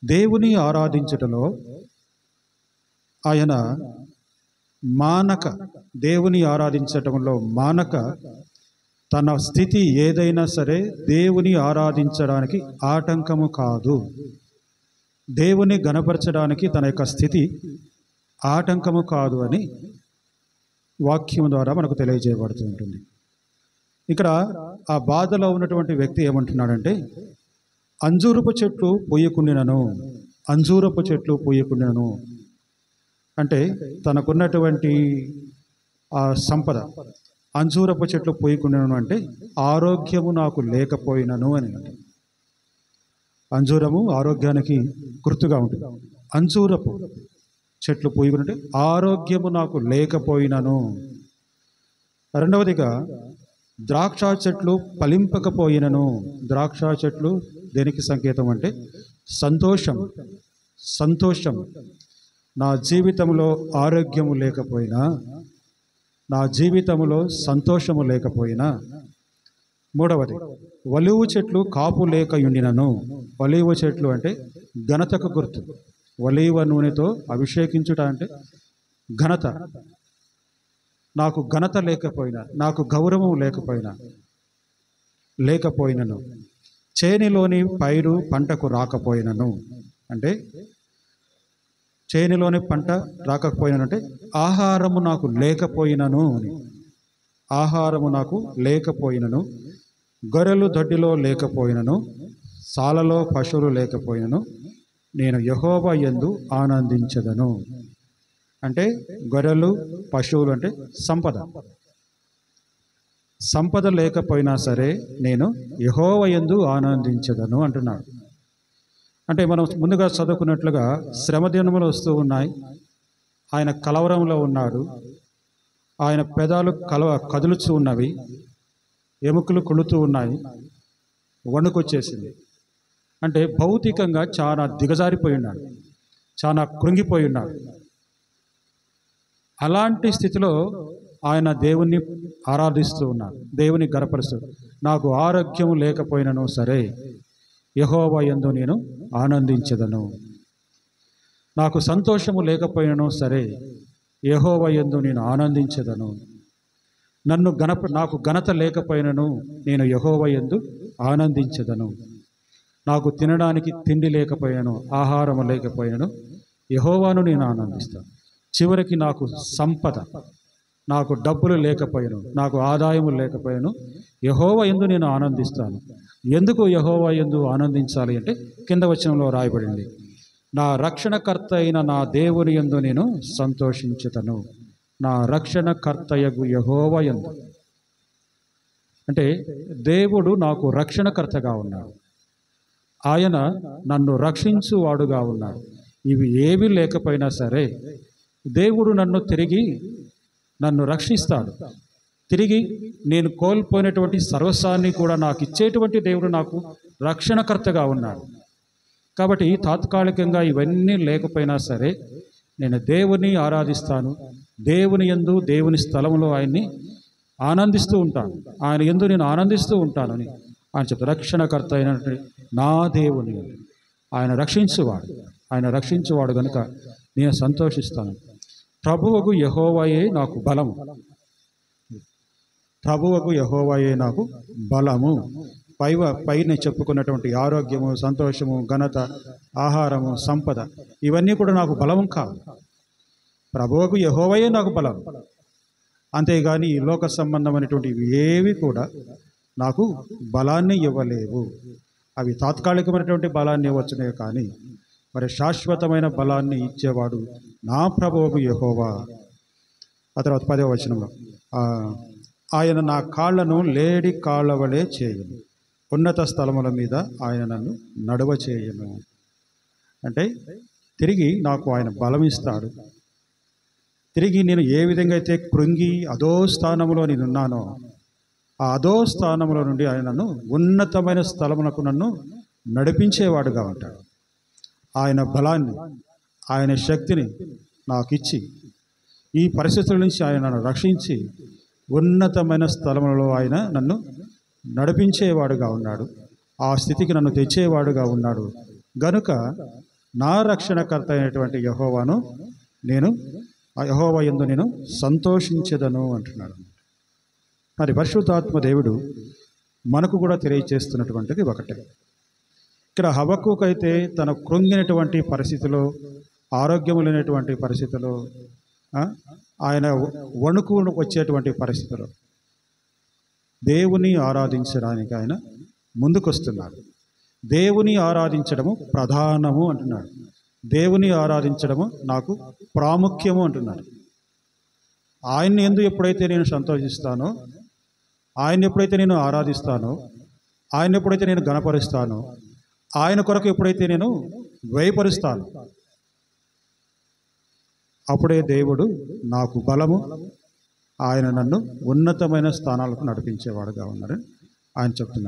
దేవుని ఆరాధించుటలో ఆయన మానక, దేవుని ఆరాధించటంలో మానక, తన స్థితి ఏదైనా సరే దేవుని ఆరాధించడానికి ఆటంకము కాదు. దేవుని గణపరచడానికి తన యొక్క స్థితి ఆటంకము కాదు అని వాక్యం ద్వారా మనకు తెలియజేయబడుతూ ఉంటుంది. ఇక్కడ ఆ బాధలో ఉన్నటువంటి వ్యక్తి ఏమంటున్నాడంటే, అంజూరపు చెట్లు పూయకుండినను, అంజూరపు చెట్లు పూయకుండినను అంటే తనకున్నటువంటి ఆ సంపద, అంజూరపు చెట్లు పూయకుండినను అంటే ఆరోగ్యము నాకు లేకపోయినను అని అంటే, అంజూరము ఆరోగ్యానికి గుర్తుగా ఉంటుంది. అంజూరపు చెట్లు పూయకుంటే ఆరోగ్యము నాకు లేకపోయినను. రెండవదిగా ద్రాక్ష చెట్లు ఫలింపకపోయినను. ద్రాక్ష చెట్లు దేనికి సంకేతం అంటే సంతోషం. సంతోషం. నా జీవితంలో ఆరోగ్యము లేకపోయినా, నా జీవితంలో సంతోషము లేకపోయినా. మూడవది, ఒలీవ చెట్లు కాపు లేక యుండినను. ఒలీవ చెట్లు అంటే ఘనతకు గుర్తు. ఒలీవ నూనెతో అభిషేకించుట అంటే ఘనత. నాకు ఘనత లేకపోయినా, నాకు గౌరవం లేకపోయినను. చేనిలోని పైరు పంటకు రాకపోయినను అంటే, చేనిలోని పంట రాకపోయినంటే ఆహారము నాకు లేకపోయినను అని. ఆహారము నాకు లేకపోయినను, గొర్రెలు దొడ్డిలో లేకపోయినను, సాలలో పశువులు లేకపోయినను, నేను యెహోవా యందు ఆనందించదను. అంటే గొర్రెలు, పశువులు అంటే సంపద. సంపద లేకపోయినా సరే నేను యెహోవా యందు ఆనందించదను అంటున్నాడు. అంటే మనం ముందుగా చదువుకున్నట్లుగా శ్రమ దినములు వస్తూ ఉన్నాయి. ఆయన కలవరంలో ఉన్నాడు. ఆయన పెదాలు కదులుతూ ఉన్నవి, ఎముకలు కొలుతూ ఉన్నాయి, వణుకొచ్చేసింది. అంటే భౌతికంగా చాలా దిగజారిపోయి ఉన్నాడు, చాలా కృంగిపోయి ఉన్నాడు. అలాంటి స్థితిలో ఆయన దేవుణ్ణి ఆరాధిస్తూ ఉన్నాడు, దేవుని గణపరుస్తూ. నాకు ఆరోగ్యం లేకపోయినను సరే యెహోవా యందు నేను ఆనందించదను. నాకు సంతోషము లేకపోయినను సరే యెహోవా యందు నేను ఆనందించదను. నాకు ఘనత లేకపోయినను నేను యెహోవా యందు ఆనందించదను. నాకు తినడానికి తిండి లేకపోయినను, ఆహారము లేకపోయినను యెహోవాను నేను ఆనందిస్తాను. చివరికి నాకు సంపద, నాకు డబ్బులు లేకపోయాను, నాకు ఆదాయము లేకపోయాను, యెహోవా యందు నేను ఆనందిస్తాను. ఎందుకు యెహోవా యందు ఆనందించాలి అంటే కింద వచనంలో రాయబడింది, నా రక్షణకర్త అయిన నా దేవుని యందు నేను సంతోషించుతను. నా రక్షణకర్తయగు యెహోవా యందు అంటే దేవుడు నాకు రక్షణకర్తగా ఉన్నాడు. ఆయన నన్ను రక్షించువాడుగా ఉన్నాడు. ఇవి ఏవి లేకపోయినా సరే దేవుడు నన్ను రక్షిస్తాడు. తిరిగి నేను కోల్పోయినటువంటి సర్వస్వాన్ని కూడా నాకు ఇచ్చేటువంటి దేవుడు నాకు రక్షణకర్తగా ఉన్నాడు. కాబట్టి తాత్కాలికంగా ఇవన్నీ లేకపోయినా సరే నేను దేవుని ఆరాధిస్తాను. దేవుని యందు, దేవుని స్థలంలో ఆయన్ని ఆనందిస్తూ ఉంటాను. ఆయన యందు నేను ఆనందిస్తూ ఉంటానని ఆయన చెప్తారు. రక్షణకర్త అయినటువంటి నా దేవుని, ఆయన రక్షించువాడు కనుక నేను సంతోషిస్తాను. ప్రభువగు యెహోవాయే నాకు బలము. ప్రభువగు యెహోవాయే నాకు బలము. పైన చెప్పుకున్నటువంటి ఆరోగ్యము, సంతోషము, ఘనత, ఆహారము, సంపద ఇవన్నీ కూడా నాకు బలం కాదు. ప్రభువగు యెహోవాయే నాకు బలం. అంతేగాని ఈ లోక సంబంధమైనటువంటి ఏవి కూడా నాకు బలాన్ని ఇవ్వలేవు. అవి తాత్కాలికమైనటువంటి బలాన్ని ఇవ్వచ్చునే కానీ మరి శాశ్వతమైన బలాన్ని ఇచ్చేవాడు నా ప్రభువు యెహోవా. ఆ తర్వాత 10వ వచనంలో ఆయన నా కాళ్ళను లేడి కాళ్ళ వలె చేయను, ఉన్నత స్థలముల మీద ఆయన నన్ను నడవ చేయను. అంటే తిరిగి నాకు ఆయన బలం ఇస్తాడు. తిరిగి నేను ఏ విధంగా అయితే కృంగి అదో స్థానంలో నేనున్నానో ఆ అదో స్థానంలో నుండి ఆయన నన్ను ఉన్నతమైన స్థలమునకు నన్ను నడిపించేవాడుగా ఉంటాడు. ఆయన బలాన్ని, ఆయన శక్తిని నాకు ఇచ్చి ఈ పరిస్థితుల నుంచి ఆయన నన్ను రక్షించి ఉన్నతమైన స్థలములలో ఆయన నన్ను నడిపించేవాడుగా ఉన్నాడు. ఆ స్థితికి నన్ను తెచ్చేవాడుగా ఉన్నాడు. గనుక నా రక్షణకర్త అయినటువంటి యెహోవాను నేను ఆ యెహోవా యందు నేను సంతోషించెదను అంటున్నాడు. మరి పరిశుద్ధాత్మ దేవుడు మనకు కూడా తెలియచేస్తున్నటువంటిది ఒకటే. ఇక్కడ హబక్కూకు అయితే తన కృంగినటువంటి పరిస్థితిలో, ఆరోగ్యము లేనటువంటి పరిస్థితిలో, ఆయన వణుకు వచ్చేటువంటి పరిస్థితిలో దేవుని ఆరాధించడానికి ఆయన ముందుకొస్తున్నాడు. దేవుని ఆరాధించడము ప్రధానము అంటున్నాడు. దేవుని ఆరాధించడము నాకు ప్రాముఖ్యము అంటున్నాడు. ఆయన్ని ఎప్పుడైతే నేను సంతోషిస్తానో, ఆయన ఎప్పుడైతే నేను ఆరాధిస్తానో, ఆయన ఎప్పుడైతే నేను గణపరుస్తానో, ఆయన కొరకు ఎప్పుడైతే నేను వ్యయపరుస్తాను, అప్పుడే దేవుడు నాకు బలము, ఆయన నన్ను ఉన్నతమైన స్థానాలకు నడిపించేవాడుగా ఉన్నారని ఆయన చెప్తున్నారు.